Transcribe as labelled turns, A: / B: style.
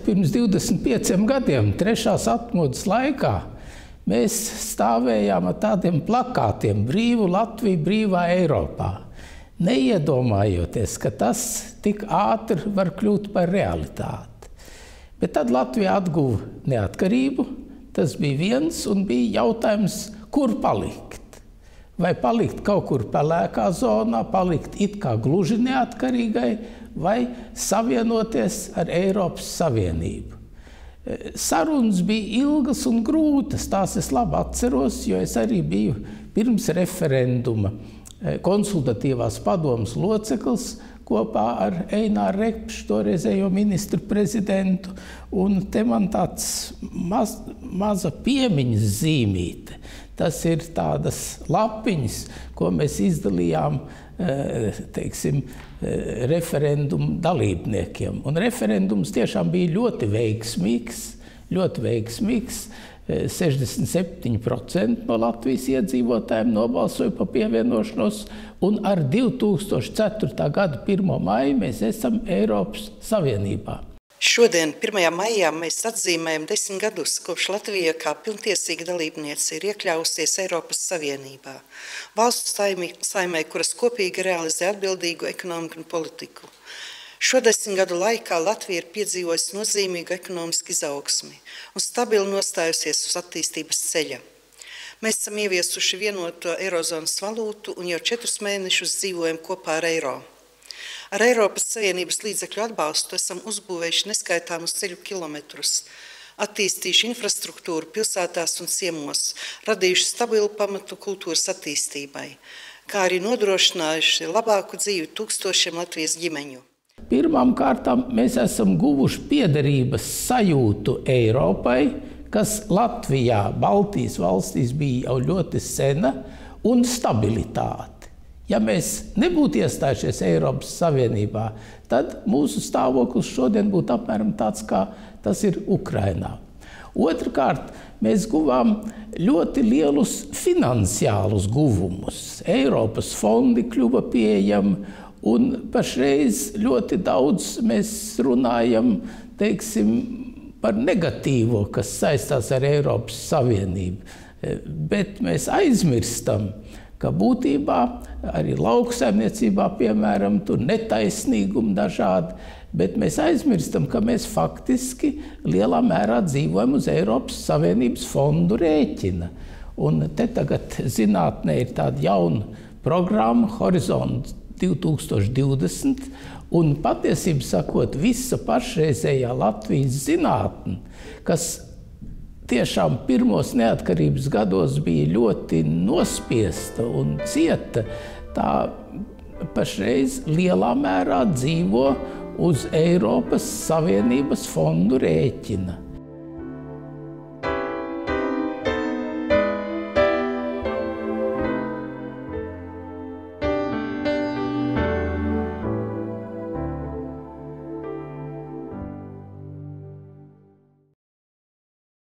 A: pirms 25 gadiem, trešās atmodas laikā, mēs stāvējām ar tādiem plakātiem Brīvu Latviju, brīvā Eiropā, neiedomājoties, ka tas tik ātri var kļūt par realitāti. Bet tad Latvija atguva neatkarību, tas bija viens un bija jautājums, kur palikt. Vai palikt kaut kur pelēkā zonā, palikt it kā gluži neatkarīgai, vai savienoties ar Eiropas Savienību. Sarunas bija ilgas un grūtas, tās es labi atceros, jo es arī biju pirms referenduma konsultatīvās padomas loceklis kopā ar Eināru Repšu, toreizējo ministru prezidentu, un te man tāds maza piemiņas zīmīte. Tas ir tādas lapiņas, ko mēs izdalījām, teiksim, referendumu dalībniekiem. Un referendums tiešām bija ļoti veiksmīgs. 67% no Latvijas iedzīvotājiem nobalsoja par pievienošanos, un ar 2004. gada 1. maiju mēs esam Eiropas Savienībā.
B: Šodien, 1. maijā, mēs atzīmējam 10 gadus, kopš Latvija kā pilntiesīga dalībniece ir iekļaujusies Eiropas Savienībā, valstu saimē, kuras kopīgi realizē atbildīgu ekonomiku un politiku. Šo 10 gadu laikā Latvija ir piedzīvojusi nozīmīgu ekonomisku izaugsmi un stabili nostājusies uz attīstības ceļa. Mēs esam ieviesuši vienoto Eirozonas valūtu un jau 4 mēnešus dzīvojam kopā ar eiro. Ar Eiropas Savienības līdzekļu atbalstu esam uzbūvējuši neskaitāmus ceļu kilometrus, attīstījuši infrastruktūru pilsētās un ciemos, radījuši stabilu pamatu kultūras attīstībai, kā arī nodrošinājuši labāku dzīvi tūkstošiem Latvijas ģimeņu.
A: Pirmām kārtām mēs esam guvuši piederības sajūtu Eiropai, kas Latvijā, Baltijas valstīs bija jau ļoti sena, un stabilitāti. Ja mēs nebūtu iestājušies Eiropas Savienībā, tad mūsu stāvoklis šodien būtu apmēram tāds, kā tas ir Ukrainā. Otrkārt, mēs guvām ļoti lielus finansiālus guvumus. Eiropas fondi kļuva pieejami, un pašreiz ļoti daudz mēs runājam, teiksim, par negatīvo, kas saistās ar Eiropas Savienību. Bet mēs aizmirstam, ka būtībā arī lauksaimniecībā, piemēram, tur netaisnīgumi dažādi, bet mēs aizmirstam, ka mēs faktiski lielā mērā dzīvojam uz Eiropas Savienības fondu rēķina. Un te tagad zinātnē ir tāda jauna programma, Horizont 2020, un patiesībā sakot, visa pašreizējā Latvijas zinātne, kas tiešām pirmos neatkarības gados bija ļoti nospiesta un cieta, tā pašreiz lielā mērā dzīvo uz Eiropas Savienības fondu rēķina.